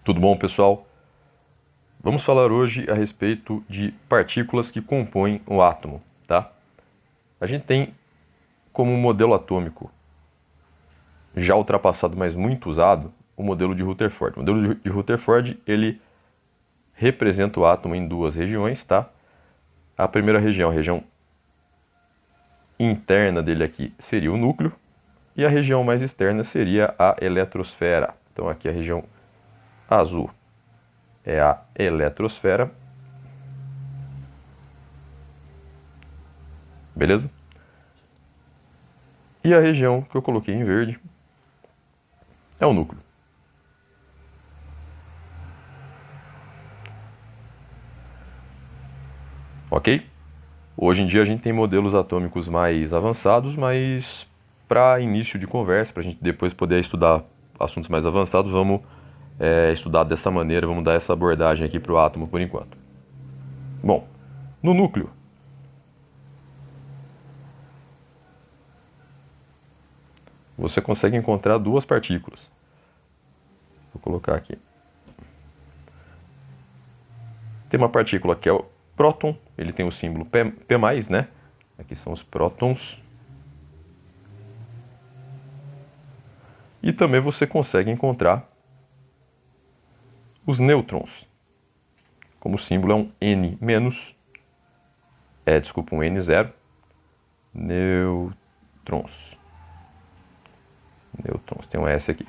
Tudo bom, pessoal? Vamos falar hoje a respeito de partículas que compõem o átomo, tá? A gente tem como modelo atômico já ultrapassado, mas muito usado, o modelo de Rutherford. O modelo de Rutherford, ele representa o átomo em duas regiões, tá? A primeira região, a região interna dele aqui, seria o núcleo, e a região mais externa seria a eletrosfera. Então aqui a região azul é a eletrosfera, beleza? E a região que eu coloquei em verde é o núcleo. Ok? Hoje em dia a gente tem modelos atômicos mais avançados, mas para início de conversa, para a gente depois poder estudar assuntos mais avançados, vamos estudar dessa maneira, vamos dar essa abordagem aqui para o átomo por enquanto. Bom, no núcleo, você consegue encontrar duas partículas. Vou colocar aqui. Tem uma partícula que é o próton, ele tem o símbolo P+, né? Aqui são os prótons. E também você consegue encontrar os nêutrons. Como o símbolo é um N-, um N0, nêutrons. Nêutrons, tem um S aqui.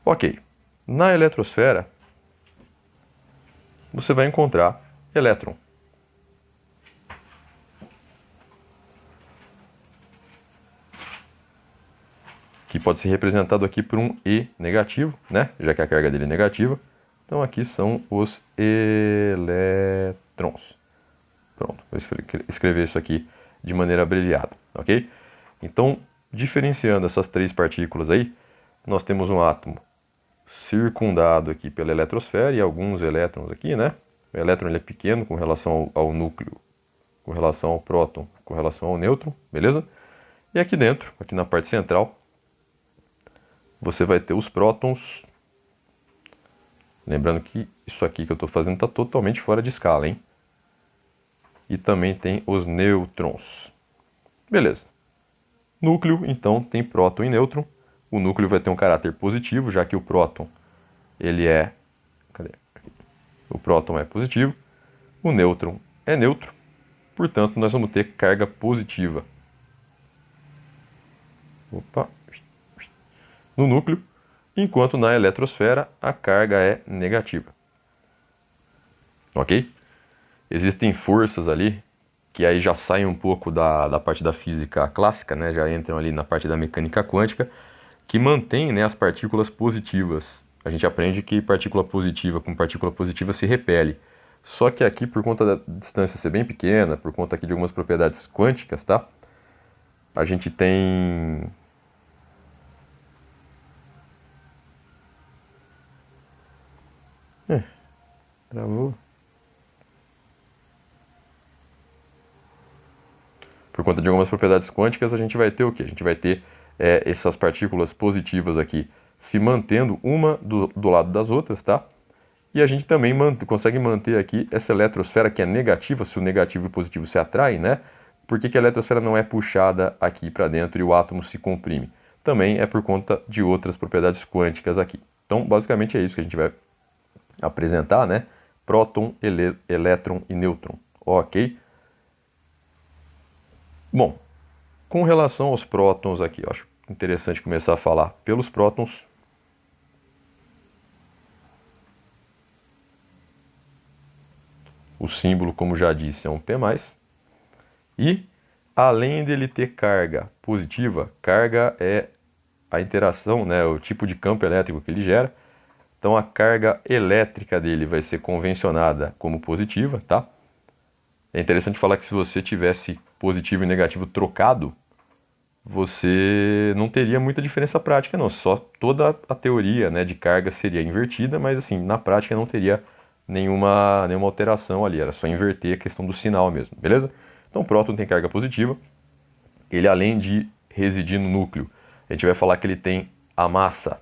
Ok, na eletrosfera, você vai encontrar elétron. Que pode ser representado aqui por um E negativo, né? Já que a carga dele é negativa. Então aqui são os elétrons. Pronto, vou escrever isso aqui de maneira abreviada, ok? Então, diferenciando essas três partículas aí, nós temos um átomo circundado aqui pela eletrosfera e alguns elétrons aqui, né? O elétron ele é pequeno com relação ao núcleo, com relação ao próton, com relação ao nêutron, beleza? E aqui dentro, aqui na parte central, você vai ter os prótons. Lembrando que isso aqui que eu estou fazendo está totalmente fora de escala, hein? E também tem os nêutrons. Beleza. Núcleo, então, tem próton e nêutron. O núcleo vai ter um caráter positivo, já que o próton, ele é... Cadê? O próton é positivo. O nêutron é neutro. Portanto, nós vamos ter carga positiva. Opa. No núcleo, enquanto na eletrosfera a carga é negativa. Ok? Existem forças ali que aí já saem um pouco da parte da física clássica, né? Já entram ali na parte da mecânica quântica, que mantém, né, as partículas positivas. A gente aprende que partícula positiva com partícula positiva se repele. Só que aqui, por conta da distância ser bem pequena, por conta aqui de algumas propriedades quânticas, tá? A gente tem... Travou. Por conta de algumas propriedades quânticas, a gente vai ter o quê? A gente vai ter essas partículas positivas aqui se mantendo uma do lado das outras, tá? E a gente também consegue manter aqui essa eletrosfera que é negativa, se o negativo e o positivo se atraem, né? Por que a eletrosfera não é puxada aqui para dentro e o átomo se comprime? Também é por conta de outras propriedades quânticas aqui. Então, basicamente é isso que a gente vai apresentar, né? Próton, elétron e nêutron, ok? Bom, com relação aos prótons aqui, eu acho interessante começar a falar pelos prótons. O símbolo, como já disse, é um P+. E, além dele ter carga positiva, carga é a interação, né, o tipo de campo elétrico que ele gera. Então, a carga elétrica dele vai ser convencionada como positiva, tá? É interessante falar que se você tivesse positivo e negativo trocado, você não teria muita diferença prática, não. Só toda a teoria, né, de carga seria invertida, mas assim, na prática não teria nenhuma alteração ali. Era só inverter a questão do sinal mesmo, beleza? Então o próton tem carga positiva. Ele, além de residir no núcleo, a gente vai falar que ele tem a massa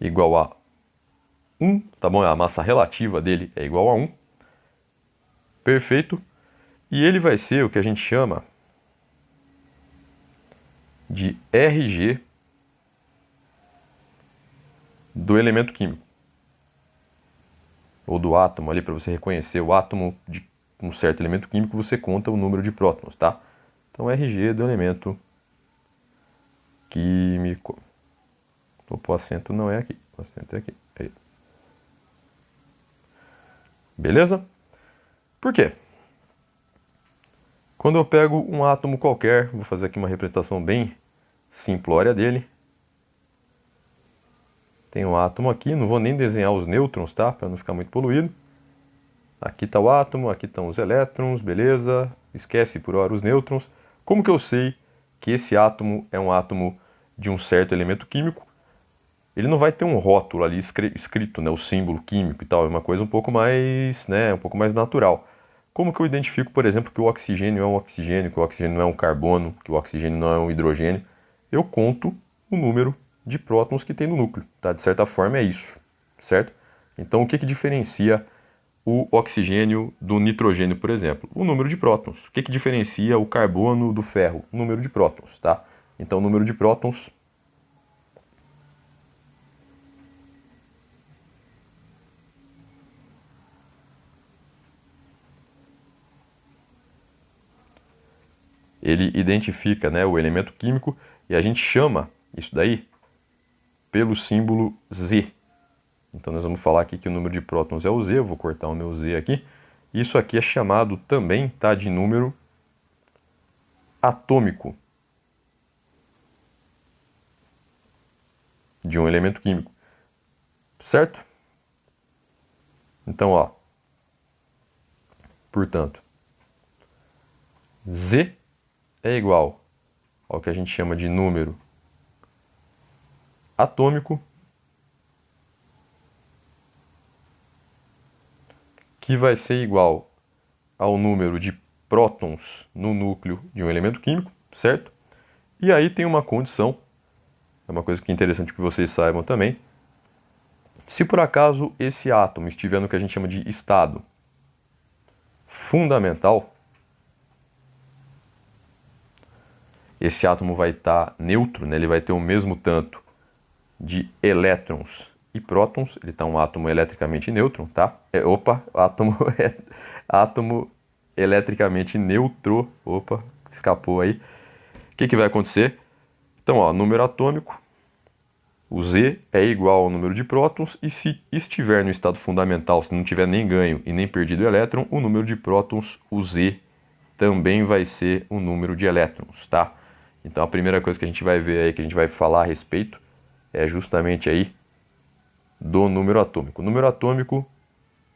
igual a 1, tá bom? A massa relativa dele é igual a 1. Perfeito. E ele vai ser o que a gente chama de RG do elemento químico. Ou do átomo ali, para você reconhecer o átomo de um certo elemento químico, você conta o número de prótons, tá? Então, RG do elemento químico. Opa, o acento não é aqui, o acento é aqui. Aí. Beleza? Por quê? Quando eu pego um átomo qualquer, vou fazer aqui uma representação bem simplória dele. Tem um átomo aqui, não vou nem desenhar os nêutrons, tá? Para não ficar muito poluído. Aqui está o átomo, aqui estão os elétrons, beleza? Esquece por hora os nêutrons. Como que eu sei que esse átomo é um átomo de um certo elemento químico? Ele não vai ter um rótulo ali escrito, né? O símbolo químico e tal, é uma coisa um pouco mais, né? Um pouco mais natural. Como que eu identifico, por exemplo, que o oxigênio é um oxigênio, que o oxigênio não é um carbono, que o oxigênio não é um hidrogênio? Eu conto o número de prótons que tem no núcleo, tá? De certa forma é isso, certo? Então o que diferencia o oxigênio do nitrogênio, por exemplo? O número de prótons. O que diferencia o carbono do ferro? O número de prótons, tá? Então o número de prótons ele identifica, né, o elemento químico e a gente chama isso daí pelo símbolo Z. Então nós vamos falar aqui que o número de prótons é o Z, eu vou cortar o meu Z aqui. Isso aqui é chamado também, tá, de número atômico de um elemento químico, certo? Então, ó, portanto, Z é igual ao que a gente chama de número atômico, que vai ser igual ao número de prótons no núcleo de um elemento químico, certo? E aí tem uma condição, é uma coisa que é interessante que vocês saibam também. Se por acaso esse átomo estiver no que a gente chama de estado fundamental, esse átomo vai estar neutro, né? Ele vai ter o mesmo tanto de elétrons e prótons. Ele está um átomo eletricamente neutro, tá? Átomo eletricamente neutro. Opa, escapou aí. O que vai acontecer? Então, ó, número atômico, o Z é igual ao número de prótons, e se estiver no estado fundamental, se não tiver nem ganho e nem perdido o elétron, o número de prótons, o Z, também vai ser o número de elétrons, tá? Então a primeira coisa que a gente vai ver aí, que a gente vai falar a respeito, é justamente aí do número atômico. O número atômico,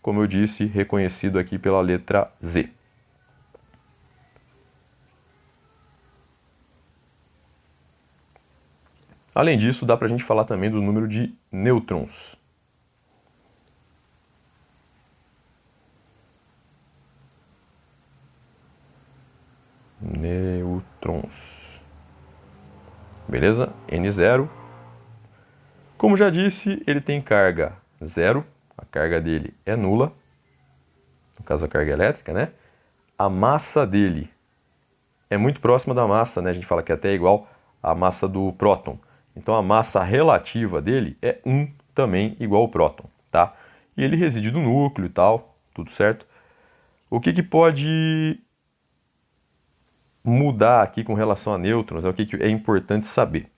como eu disse, reconhecido aqui pela letra Z. Além disso, dá para a gente falar também do número de nêutrons. Nêutrons. Beleza? N0. Como já disse, ele tem carga zero. A carga dele é nula. No caso, a carga elétrica, né? A massa dele é muito próxima da massa, né? A gente fala que é até igual à massa do próton. Então a massa relativa dele é 1 também igual ao próton, tá? E ele reside no núcleo e tal, tudo certo? O que pode mudar aqui com relação a nêutrons é o que é importante saber.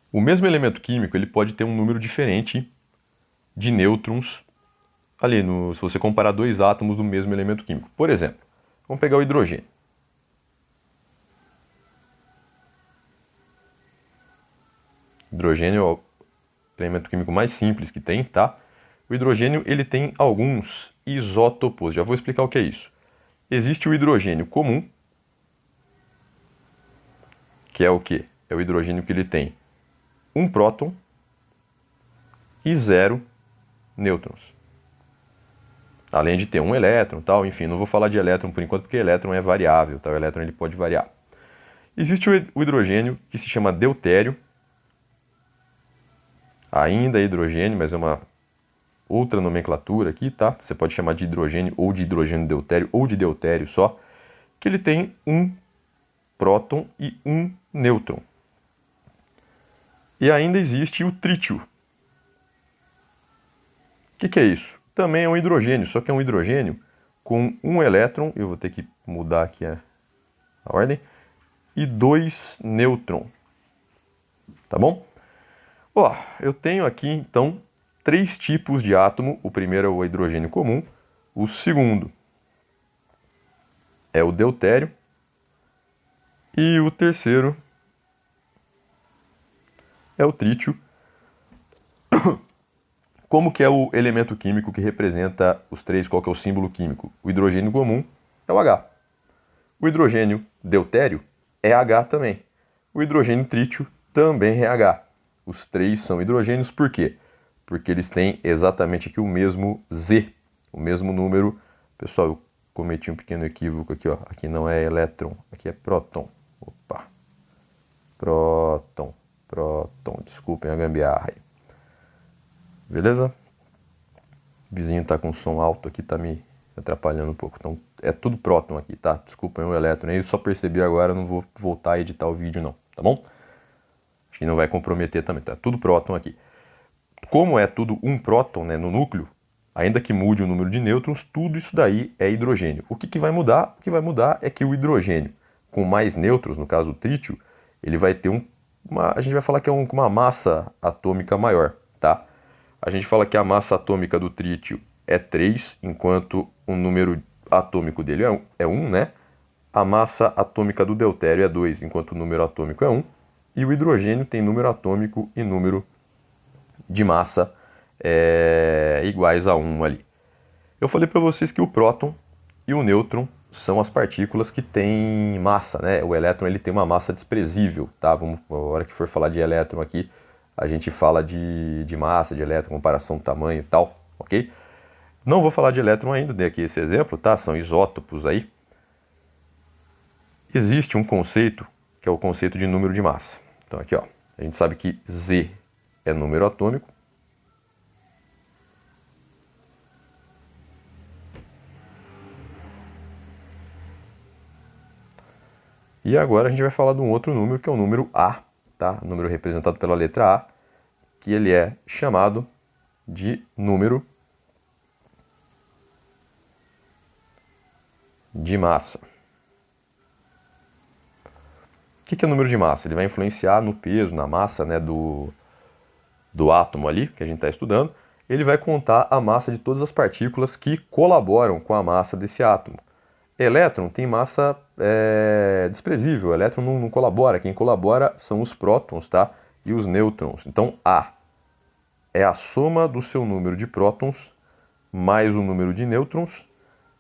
O mesmo elemento químico ele pode ter um número diferente de nêutrons ali, se você comparar dois átomos do mesmo elemento químico. Por exemplo, vamos pegar o hidrogênio. Hidrogênio é o elemento químico mais simples que tem, tá? O hidrogênio ele tem alguns isótopos. Já vou explicar o que é isso. Existe o hidrogênio comum, que é o quê? É o hidrogênio que ele tem um próton e 0 nêutrons. Além de ter um elétron, tal, enfim, não vou falar de elétron por enquanto, porque elétron é variável, tá? O elétron ele pode variar. Existe o hidrogênio que se chama deutério, ainda é hidrogênio, mas é uma outra nomenclatura aqui, tá? Você pode chamar de hidrogênio ou de hidrogênio deutério ou de deutério só, que ele tem um próton e um nêutron. E ainda existe o trítio. O que é isso? Também é um hidrogênio, só que é um hidrogênio com um elétron, eu vou ter que mudar aqui a ordem, e 2 nêutrons. Tá bom? Ó, eu tenho aqui então 3 tipos de átomo. O primeiro é o hidrogênio comum, o segundo é o deutério e o terceiro é o trítio. Como que é o elemento químico que representa os três? Qual que é o símbolo químico? O hidrogênio comum é o H. O hidrogênio deutério é H também. O hidrogênio trítio também é H. Os três são hidrogênios, por quê? Porque eles têm exatamente aqui o mesmo Z, o mesmo número. Pessoal, eu cometi um pequeno equívoco aqui, ó. Aqui não é elétron, aqui é próton. Opa. Próton. Desculpem a gambiarra aí. Beleza? O vizinho tá com som alto aqui, tá me atrapalhando um pouco. Então, é tudo próton aqui, tá? Desculpem o elétron aí, eu só percebi agora, não vou voltar a editar o vídeo não, tá bom? Acho que não vai comprometer também, tá? Tudo próton aqui. Como é tudo um próton, né, no núcleo, ainda que mude o número de nêutrons, tudo isso daí é hidrogênio. O que vai mudar? O que vai mudar é que o hidrogênio com mais nêutrons, no caso o trítio, ele vai ter a gente vai falar que é uma massa atômica maior, tá? A gente fala que a massa atômica do trítio é 3, enquanto o número atômico dele é 1, né? A massa atômica do deutério é 2, enquanto o número atômico é 1. E o hidrogênio tem número atômico e número de massa iguais a 1 ali. Eu falei para vocês que o próton e o nêutron são as partículas que têm massa, né? O elétron ele tem uma massa desprezível, tá? A hora que for falar de elétron aqui, a gente fala de massa, de elétron, comparação, tamanho e tal, ok? Não vou falar de elétron ainda, dei aqui esse exemplo, tá? São isótopos aí. Existe um conceito, que é o conceito de número de massa. Então aqui, ó, a gente sabe que Z é número atômico. E agora a gente vai falar de um outro número, que é o número A, tá? O número representado pela letra A, que ele é chamado de número de massa. O que é o número de massa? Ele vai influenciar no peso, na massa, né, do átomo ali, que a gente está estudando. Ele vai contar a massa de todas as partículas que colaboram com a massa desse átomo. Elétron tem massa desprezível, o elétron não colabora. Quem colabora são os prótons, tá? E os nêutrons. Então, A é a soma do seu número de prótons mais o número de nêutrons.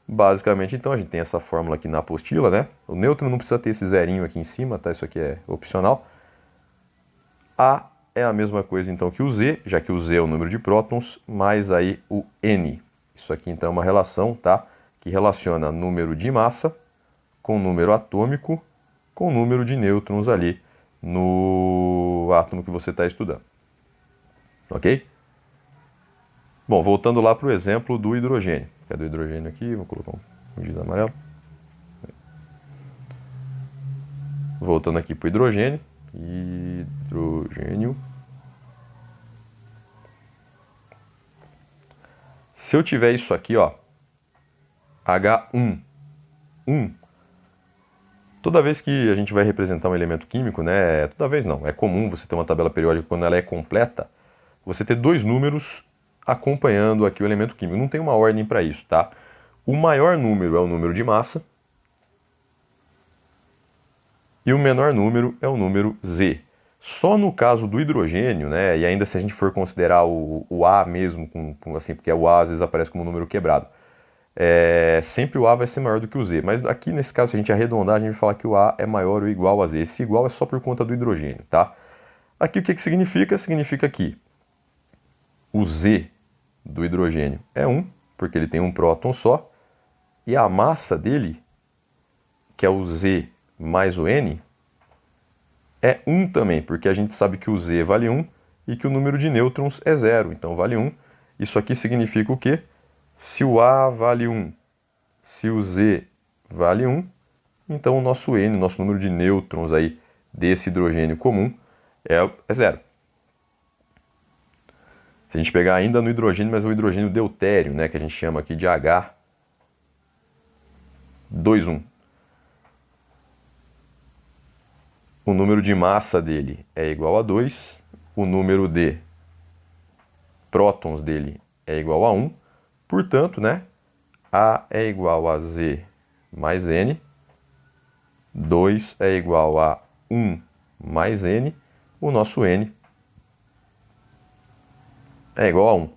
Basicamente, então, a gente tem essa fórmula aqui na apostila, né? O nêutron não precisa ter esse zerinho aqui em cima, tá? Isso aqui é opcional. A é a mesma coisa, então, que o Z, já que o Z é o número de prótons, mais aí o N. Isso aqui, então, é uma relação, tá? Que relaciona número de massa com número atômico com número de nêutrons ali no átomo que você está estudando. Ok? Bom, voltando lá para o exemplo do hidrogênio. Cadê o hidrogênio aqui? Vou colocar um giz amarelo. Voltando aqui para o hidrogênio. Hidrogênio. Se eu tiver isso aqui, ó, H1, 1. Toda vez que a gente vai representar um elemento químico, né? Toda vez não, é comum você ter uma tabela periódica quando ela é completa, você ter dois números acompanhando aqui o elemento químico. Não tem uma ordem para isso, tá? O maior número é o número de massa e o menor número é o número Z. Só no caso do hidrogênio, né? E ainda se a gente for considerar o A mesmo, assim, porque o A às vezes aparece como um número quebrado. Sempre o A vai ser maior do que o Z, mas aqui nesse caso, se a gente arredondar, a gente vai falar que o A é maior ou igual a Z. Esse igual é só por conta do hidrogênio, tá? Aqui o que significa? Significa que o Z do hidrogênio é 1, porque ele tem um próton só, e a massa dele, que é o Z mais o N, é 1 também, porque a gente sabe que o Z vale 1 e que o número de nêutrons é 0, então vale 1. Isso aqui significa o quê? Se o A vale 1, se o Z vale 1, então o nosso N, nosso número de nêutrons aí desse hidrogênio comum é 0. Se a gente pegar ainda no hidrogênio, mas o hidrogênio deutério, né, que a gente chama aqui de H21. O número de massa dele é igual a 2, o número de prótons dele é igual a 1, portanto, né, A é igual a Z mais N, 2 é igual a 1 mais N, o nosso N é igual a 1.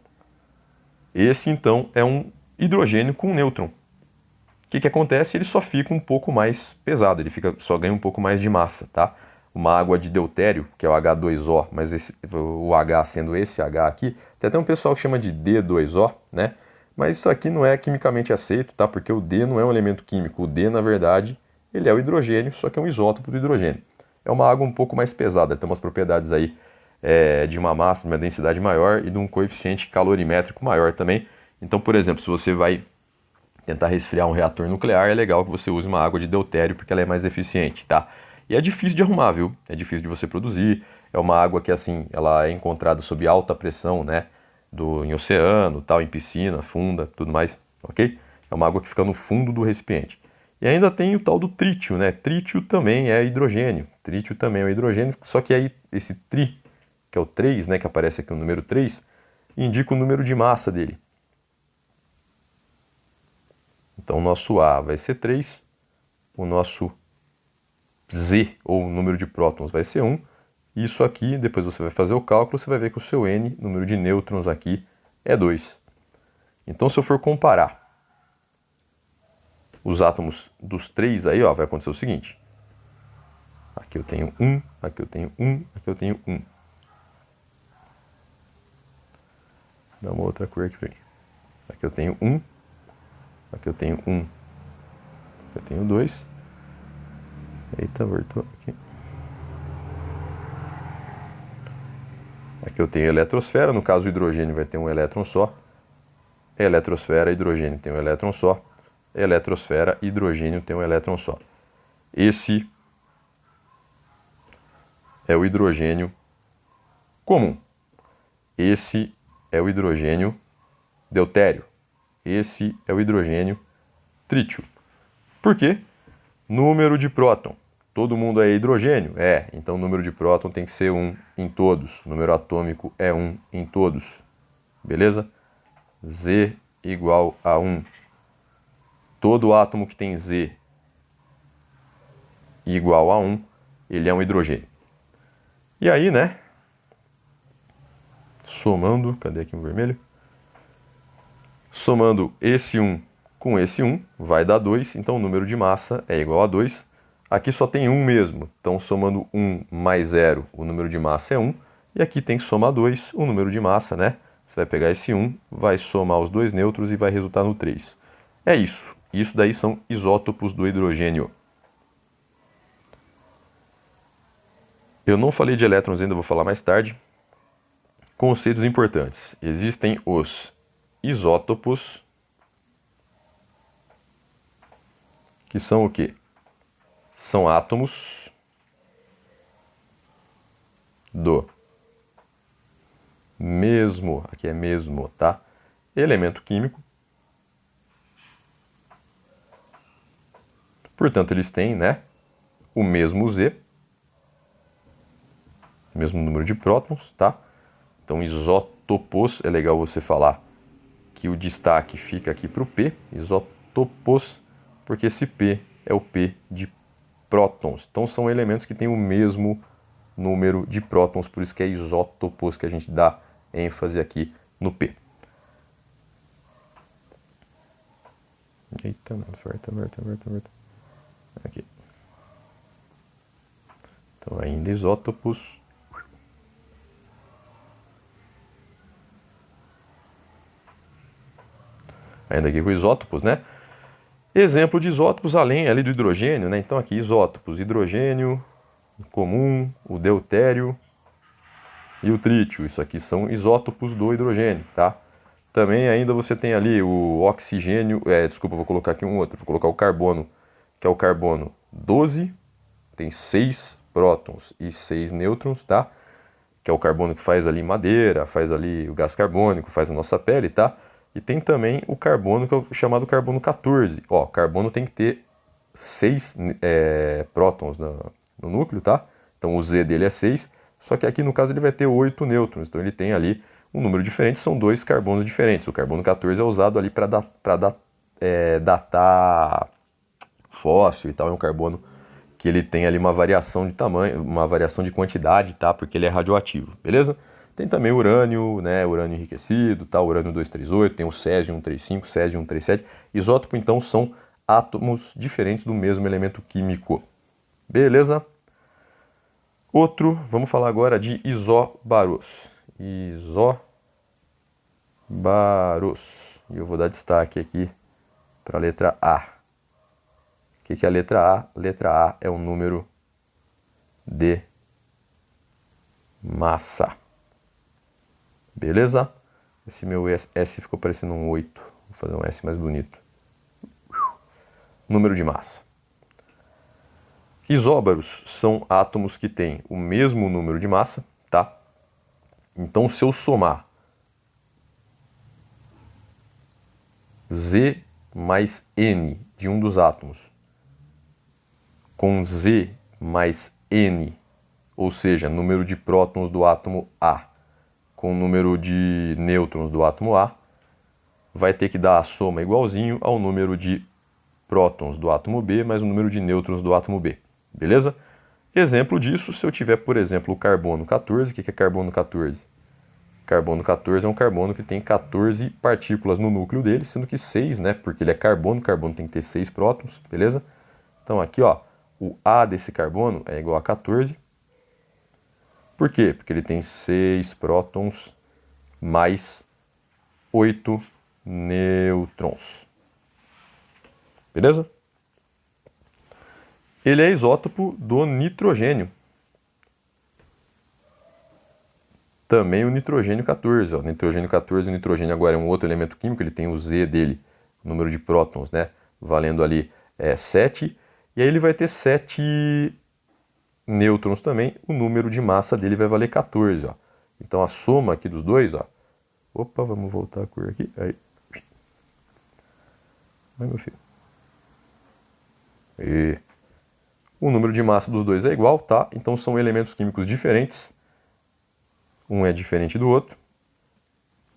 Esse, então, é um hidrogênio com nêutron. O que acontece? Ele só fica um pouco mais pesado, ele só ganha um pouco mais de massa, tá? Uma água de deutério, que é o H2O, mas o H sendo esse H aqui, tem até um pessoal que chama de D2O, né? Mas isso aqui não é quimicamente aceito, tá? Porque o D não é um elemento químico. O D, na verdade, ele é o hidrogênio, só que é um isótopo do hidrogênio. É uma água um pouco mais pesada, tem umas propriedades aí de uma massa, de uma densidade maior e de um coeficiente calorimétrico maior também. Então, por exemplo, se você vai tentar resfriar um reator nuclear, é legal que você use uma água de deutério, porque ela é mais eficiente, tá? E é difícil de arrumar, viu? É difícil de você produzir. É uma água que, assim, ela é encontrada sob alta pressão, né? Em oceano, tal, em piscina, funda, tudo mais, ok? É uma água que fica no fundo do recipiente. E ainda tem o tal do trítio, né? Trítio também é hidrogênio. Trítio também é hidrogênio, só que aí esse tri, que é o 3, né? Que aparece aqui o número 3, indica o número de massa dele. Então, o nosso A vai ser 3, o nosso Z, ou o número de prótons, vai ser 1. Isso aqui, depois você vai fazer o cálculo, você vai ver que o seu N, número de nêutrons aqui, é 2. Então, se eu for comparar os átomos dos 3 aí, ó, vai acontecer o seguinte. Aqui eu tenho 1, aqui eu tenho 1, aqui eu tenho 1. Dá uma outra cor aqui pra mim. Aqui eu tenho 1, aqui eu tenho 1, aqui eu tenho 2. Eita, voltou aqui. Aqui eu tenho eletrosfera, no caso o hidrogênio vai ter um elétron só. Eletrosfera, hidrogênio tem um elétron só. Eletrosfera, hidrogênio tem um elétron só. Esse é o hidrogênio comum. Esse é o hidrogênio deutério. Esse é o hidrogênio trítio. Por quê? Número de próton. Todo mundo é hidrogênio? É. Então o número de próton tem que ser 1 em todos. O número atômico é 1 em todos. Beleza? Z igual a 1. Todo átomo que tem Z igual a 1, ele é um hidrogênio. E aí, né? Somando, cadê aqui o vermelho? Somando esse 1 com esse 1, vai dar 2. Então o número de massa é igual a 2. Aqui só tem 1 mesmo. Então somando 1 mais 0, o número de massa é 1. E aqui tem que somar 2, o número de massa, né? Você vai pegar esse 1, vai somar os dois nêutrons e vai resultar no 3. É isso. Isso daí são isótopos do hidrogênio. Eu não falei de elétrons ainda, vou falar mais tarde. Conceitos importantes. Existem os isótopos, que são o quê? São átomos do mesmo, aqui é mesmo, tá? Elemento químico. Portanto, eles têm, né, o mesmo Z, mesmo número de prótons, tá? Então, isótopos, é legal você falar que o destaque fica aqui para o P, isótopos, porque esse P é o P de prótons. Então, são elementos que têm o mesmo número de prótons, por isso que é isótopos que a gente dá ênfase aqui no P. Eita, volta. Aqui. Então, ainda isótopos. Ainda aqui com isótopos, né? Exemplo de isótopos além ali do hidrogênio, né? Então aqui isótopos, hidrogênio comum, o deutério, e o trítio. Isso aqui são isótopos do hidrogênio, tá? Também ainda você tem ali o oxigênio, desculpa, vou colocar aqui um outro, vou colocar o carbono, que é o carbono 12, tem 6 prótons e 6 nêutrons, tá? Que é o carbono que faz ali madeira, faz ali o gás carbônico, faz a nossa pele, tá? E tem também o carbono, que é o chamado carbono 14. Ó, carbono tem que ter 6 prótons no núcleo, tá? Então o Z dele é 6, só que aqui no caso ele vai ter 8 nêutrons, então ele tem ali um número diferente, são 2 carbonos diferentes. O carbono 14 é usado ali para datar fóssil e tal, é um carbono que ele tem ali uma variação de tamanho, uma variação de quantidade, tá? Porque ele é radioativo, beleza? Tem também urânio, né? Urânio enriquecido, tá? Urânio 238, tem o césio 135, césio 137. Isótopo, então, são átomos diferentes do mesmo elemento químico. Beleza? Outro, vamos falar agora de isóbaros. Isóbaros. E eu vou dar destaque aqui para a letra A. O que é a letra A? Letra A é um número de massa. Beleza? Esse meu S ficou parecendo um 8. Vou fazer um S mais bonito. Número de massa. Isóbaros são átomos que têm o mesmo número de massa, tá? Então, se eu somar Z mais N de um dos átomos com Z mais N, ou seja, número de prótons do átomo A, com o número de nêutrons do átomo A, vai ter que dar a soma igualzinho ao número de prótons do átomo B mais o número de nêutrons do átomo B. Beleza? Exemplo disso, se eu tiver, por exemplo, o carbono 14, o que é carbono 14? Carbono 14 é um carbono que tem 14 partículas no núcleo dele, sendo que 6, né? Porque ele é carbono tem que ter 6 prótons, beleza? Então aqui, ó, o A desse carbono é igual a 14. Por quê? Porque ele tem 6 prótons mais 8 nêutrons. Beleza? Ele é isótopo do nitrogênio. Também o nitrogênio 14. Ó. Nitrogênio 14, o nitrogênio agora é um outro elemento químico, ele tem o Z dele, o número de prótons, né? Valendo ali 7. E aí ele vai ter 7 nêutrons também, o número de massa dele vai valer 14. Ó. Então a soma aqui dos dois, ó. Opa, vamos voltar a cor aqui. Aí. Ai, meu filho. E o número de massa dos dois é igual, tá? Então são elementos químicos diferentes. Um é diferente do outro.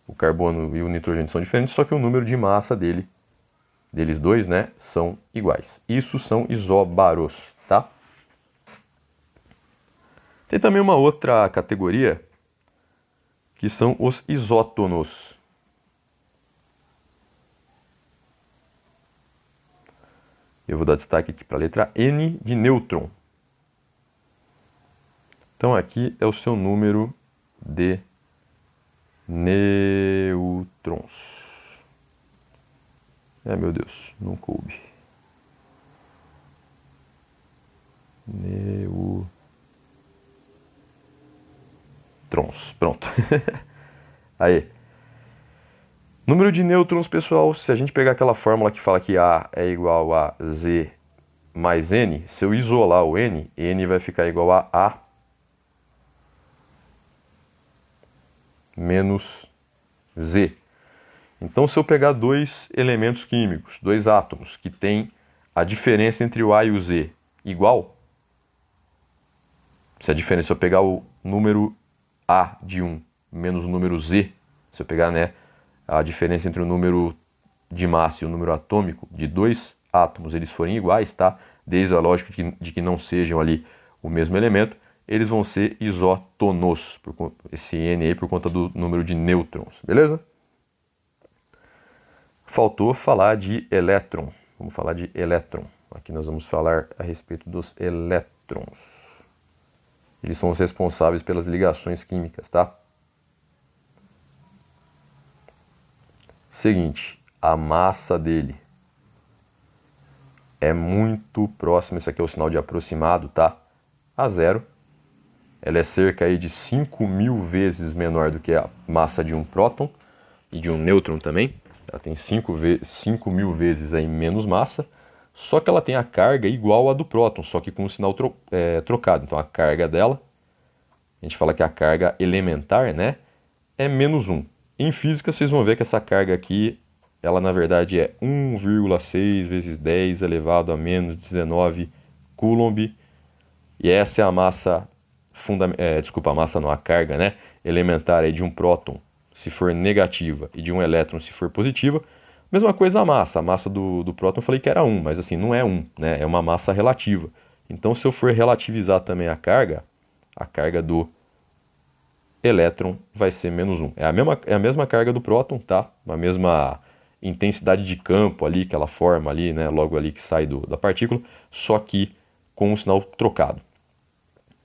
O carbono e o nitrogênio são diferentes, só que o número de massa deles dois, né, são iguais. Isso são isóbaros, tá? Tem também uma outra categoria, que são os isótonos. Eu vou dar destaque aqui para a letra N de nêutron. Então aqui é o seu número de nêutrons. Meu Deus, não coube. Nêutrons, pronto. Aí. Número de nêutrons, pessoal, se a gente pegar aquela fórmula que fala que A é igual a Z mais N, se eu isolar o N, N vai ficar igual a A menos Z. Então, se eu pegar dois elementos químicos, dois átomos, que têm a diferença entre o A e o Z igual, se a diferença, se eu pegar o número A de um menos o número Z, se eu pegar, né, a diferença entre o número de massa e o número atômico de dois átomos, eles forem iguais, tá? Desde a lógica de que não sejam ali o mesmo elemento, eles vão ser isótonos, esse N aí por conta do número de nêutrons, beleza? Faltou falar de elétron. Vamos falar de elétron. Aqui nós vamos falar a respeito dos elétrons. Eles são os responsáveis pelas ligações químicas, tá? Seguinte, a massa dele é muito próxima, isso aqui é o sinal de aproximado, tá? A zero. ela é cerca aí de 5.000 vezes menor do que a massa de um próton e de um nêutron também. Ela tem 5.000 vezes aí menos massa, só que ela tem a carga igual à do próton, só que com o sinal trocado. Então a carga dela, a gente fala que a carga elementar, né, é -1. Em física vocês vão ver que essa carga aqui, ela na verdade é 1,6 vezes 10 elevado a -19 Coulomb. E essa é a massa a massa não, a carga, né, elementar aí de um próton, se for negativa, e de um elétron, se for positiva. Mesma coisa a massa do próton eu falei que era 1, mas assim, não é 1, né, é uma massa relativa. Então se eu for relativizar também a carga do elétron vai ser -1. É a mesma carga do próton, tá? A mesma intensidade de campo ali que ela forma ali, né, logo ali que sai da partícula, só que com o sinal trocado.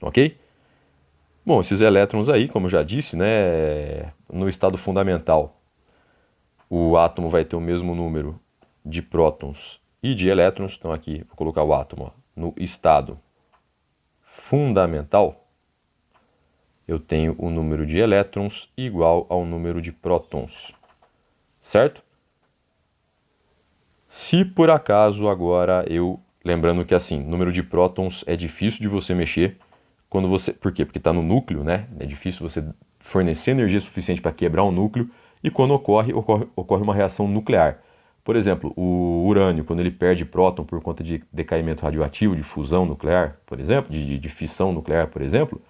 Ok? Bom, esses elétrons aí, como eu já disse, né, no estado fundamental, o átomo vai ter o mesmo número de prótons e de elétrons. Então aqui, vou colocar o átomo, ó, no estado fundamental, eu tenho o número de elétrons igual ao número de prótons, certo? Se por acaso agora lembrando que assim, número de prótons é difícil de você mexer, por quê? Porque está no núcleo, né? É difícil você fornecer energia suficiente para quebrar um núcleo, e quando ocorre uma reação nuclear. Por exemplo, o urânio, quando ele perde próton por conta de decaimento radioativo, de fusão nuclear, por exemplo, de fissão nuclear, por exemplo,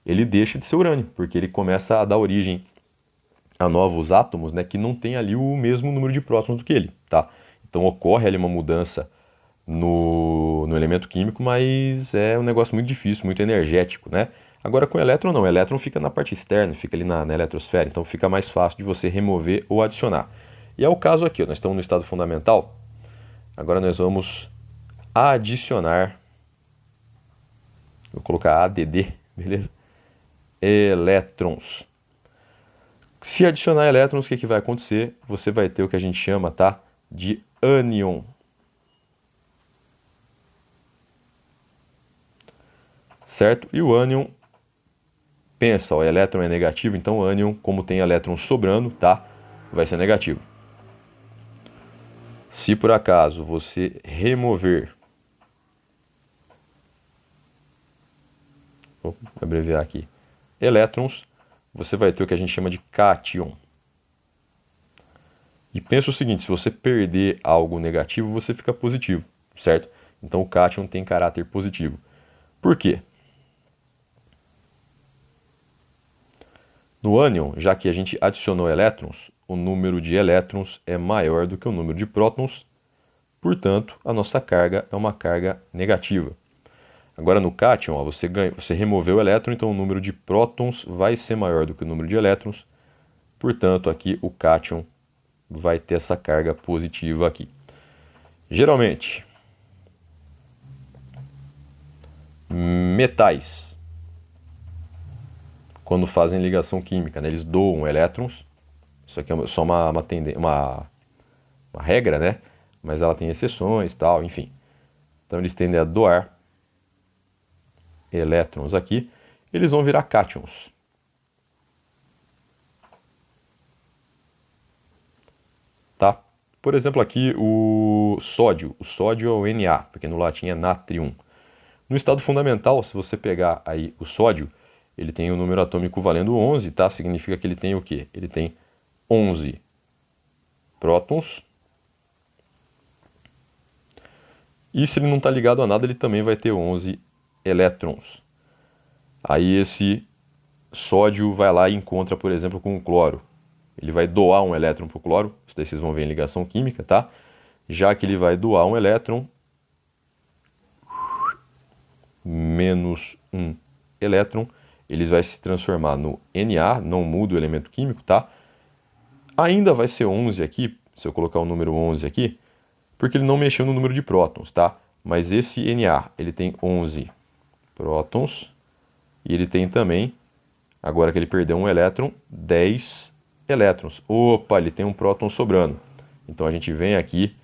ele deixa de ser urânio, porque ele começa a dar origem a novos átomos, né, que não tem ali o mesmo número de prótons do que ele, tá? Então ocorre ali uma mudança no elemento químico, mas é um negócio muito difícil, muito energético, né? Agora com o elétron não, o elétron fica na parte externa, fica ali na eletrosfera, então fica mais fácil de você remover ou adicionar. E é o caso aqui, ó, nós estamos no estado fundamental, agora nós vamos adicionar, vou colocar ADD, beleza? Elétrons. Se adicionar elétrons, o que vai acontecer? Você vai ter o que a gente chama, tá, de ânion. Certo? E o ânion, pensa, o elétron é negativo, então o ânion, como tem elétrons sobrando, tá, vai ser negativo. Se por acaso você remover, vou abreviar aqui, elétrons, você vai ter o que a gente chama de cátion. E pensa o seguinte, se você perder algo negativo, você fica positivo, certo? Então o cátion tem caráter positivo. Por quê? No ânion, já que a gente adicionou elétrons, o número de elétrons é maior do que o número de prótons, portanto, a nossa carga é uma carga negativa. Agora no cátion, ó, você removeu o elétron, então o número de prótons vai ser maior do que o número de elétrons, portanto, aqui o cátion vai ter essa carga positiva aqui. Geralmente, metais, quando fazem ligação química, né, eles doam elétrons. Isso aqui é só uma regra, né? Mas ela tem exceções, tal, enfim. Então eles tendem a doar elétrons aqui, eles vão virar cátions. Tá? Por exemplo, aqui o sódio é o Na, porque no latim é natrium. No estado fundamental, se você pegar aí o sódio, ele tem o número atômico valendo 11, tá? Significa que ele tem o quê? Ele tem 11 prótons. E se ele não está ligado a nada, ele também vai ter 11 elétrons. Aí esse sódio vai lá e encontra, por exemplo, com o cloro. Ele vai doar um elétron para o cloro. Isso daí vocês vão ver em ligação química, tá? Já que ele vai doar um elétron, menos um elétron, ele vai se transformar no Na, não muda o elemento químico, tá? Ainda vai ser 11 aqui, se eu colocar o número 11 aqui, porque ele não mexeu no número de prótons, tá? Mas esse Na, ele tem 11 prótons, e ele tem também, agora que ele perdeu um elétron, 10 elétrons. Opa, ele tem um próton sobrando. Então a gente vem aqui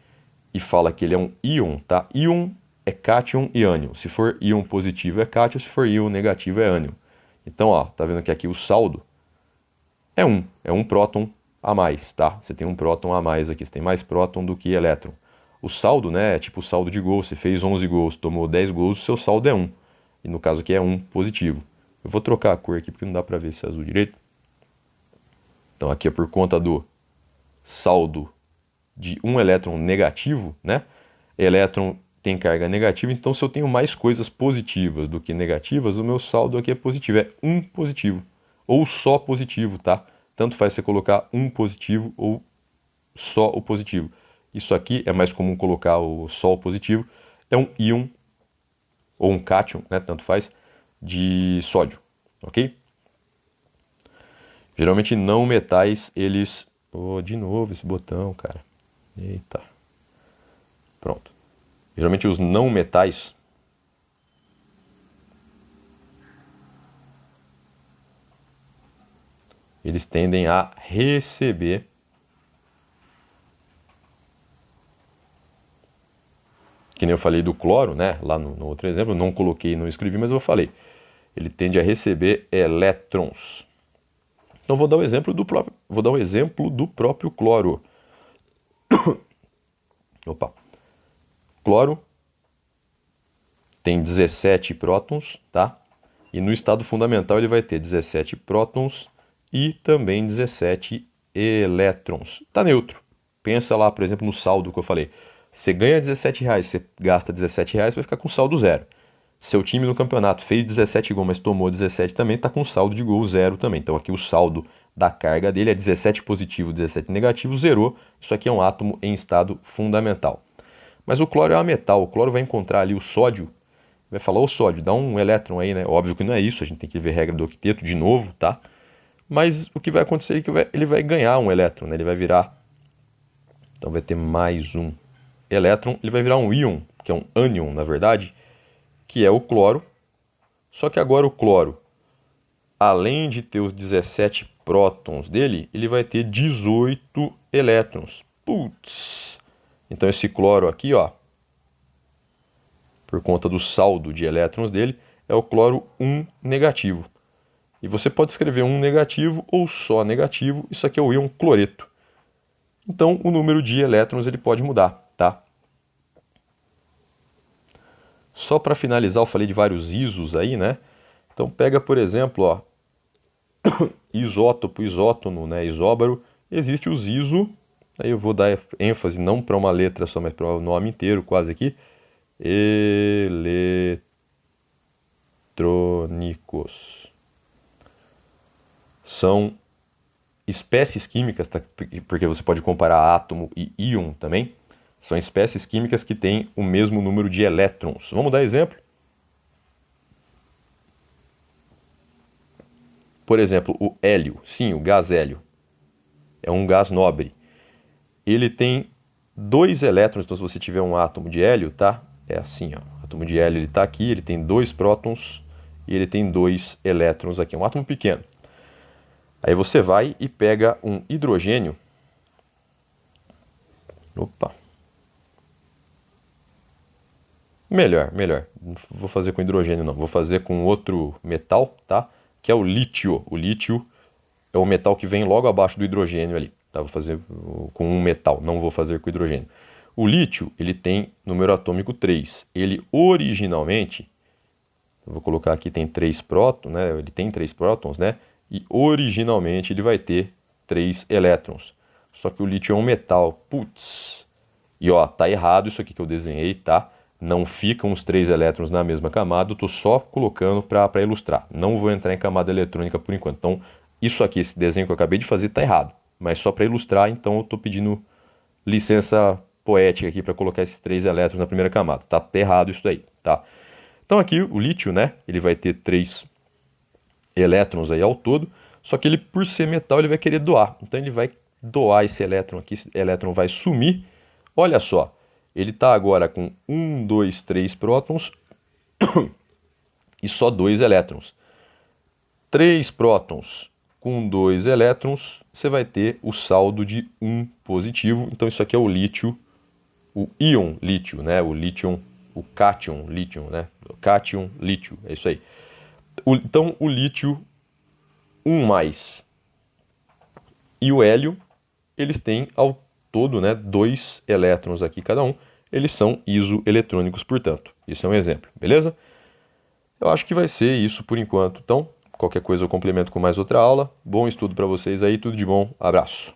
e fala que ele é um íon, tá? Íon é cátion e ânion. Se for íon positivo é cátion, se for íon negativo é ânion. Então, ó, tá vendo que aqui o saldo é um próton a mais, tá? Você tem um próton a mais aqui, você tem mais próton do que elétron. O saldo, né, é tipo o saldo de gols. Você fez 11 gols, tomou 10 gols, o seu saldo é 1. E no caso aqui é 1 positivo. Eu vou trocar a cor aqui porque não dá pra ver esse azul direito. Então aqui é por conta do saldo de um elétron negativo, né? Elétron tem carga negativa, então se eu tenho mais coisas positivas do que negativas, o meu saldo aqui é positivo, é um positivo. Ou só positivo, tá? Tanto faz você colocar um positivo ou só o positivo. Isso aqui é mais comum colocar o só o positivo, é um íon ou um cátion, né? Tanto faz, de sódio, ok? Geralmente não metais, eles... Oh, de novo esse botão, cara. Eita. Pronto. Geralmente os não metais eles tendem a receber que nem eu falei do cloro, né? Lá no outro exemplo, não coloquei, não escrevi, mas eu falei. Ele tende a receber elétrons. Então vou dar um exemplo do próprio cloro. Opa. Cloro tem 17 prótons, tá? E no estado fundamental ele vai ter 17 prótons e também 17 elétrons. Tá neutro. Pensa lá, por exemplo, no saldo que eu falei. Você ganha R$17, você gasta R$17, vai ficar com saldo zero. Seu time no campeonato fez 17 gols, mas tomou 17 também, está com saldo de gol zero também. Então aqui o saldo da carga dele é 17 positivo, 17 negativo, zerou. Isso aqui é um átomo em estado fundamental. Mas o cloro é um metal, o cloro vai encontrar ali o sódio, vai falar, ô sódio, dá um elétron aí, né? Óbvio que não é isso, a gente tem que ver a regra do octeto de novo, tá? Mas o que vai acontecer é que ele vai ganhar um elétron, né? Ele vai virar, então vai ter mais um elétron, ele vai virar um íon, que é um ânion, na verdade, que é o cloro. Só que agora o cloro, além de ter os 17 prótons dele, ele vai ter 18 elétrons. Putz! Então esse cloro aqui, ó, por conta do saldo de elétrons dele, é o cloro 1 negativo. E você pode escrever 1 negativo ou só negativo, isso aqui é o íon cloreto. Então o número de elétrons ele pode mudar, tá? Só para finalizar, eu falei de vários isos aí, né? Então pega, por exemplo, ó, isótopo, isótono, né, isóbaro, existe os iso, aí eu vou dar ênfase não para uma letra só, mas para o nome inteiro, quase aqui, eletrônicos. São espécies químicas, tá? Porque você pode comparar átomo e íon também, são espécies químicas que têm o mesmo número de elétrons. Vamos dar exemplo? Por exemplo, o hélio. Sim, o gás hélio. É um gás nobre. Ele tem 2 elétrons, então se você tiver um átomo de hélio, tá? É assim, ó. O átomo de hélio ele tá aqui, ele tem 2 prótons e ele tem 2 elétrons aqui. É um átomo pequeno. Aí você vai e pega um hidrogênio. Opa. Melhor. Não vou fazer com hidrogênio, não. Vou fazer com outro metal, tá? Que é o lítio. O lítio é o metal que vem logo abaixo do hidrogênio ali. Tá? Vou fazer com um metal, não vou fazer com hidrogênio. O lítio, ele tem número atômico 3. Ele originalmente, vou colocar aqui, tem 3 prótons, né? Ele tem 3 prótons, né? E originalmente ele vai ter 3 elétrons. Só que o lítio é um metal. Putz. E ó, tá errado isso aqui que eu desenhei, tá? Não ficam os 3 elétrons na mesma camada, eu tô só colocando para ilustrar. Não vou entrar em camada eletrônica por enquanto. Então, isso aqui, esse desenho que eu acabei de fazer, tá errado. Mas só para ilustrar, então eu tô pedindo licença poética aqui para colocar esses 3 elétrons na primeira camada. Tá errado isso daí, tá? Então aqui o lítio, né? Ele vai ter 3 elétrons aí ao todo, só que ele, por ser metal, ele vai querer doar. Então ele vai doar esse elétron aqui, esse elétron vai sumir. Olha só, ele está agora com 1, 2, 3 prótons e só 2 elétrons. 3 prótons com 2 elétrons, você vai ter o saldo de 1 positivo. Então isso aqui é o lítio, o íon lítio, né? O lítio, o cátion lítio, né? O cátion lítio, é isso aí. Então, o lítio 1+, e o hélio, eles têm ao todo, né, 2 elétrons aqui cada um. Eles são isoeletrônicos, portanto. Isso é um exemplo, beleza? Eu acho que vai ser isso por enquanto. Então, qualquer coisa eu complemento com mais outra aula. Bom estudo para vocês aí, tudo de bom. Abraço.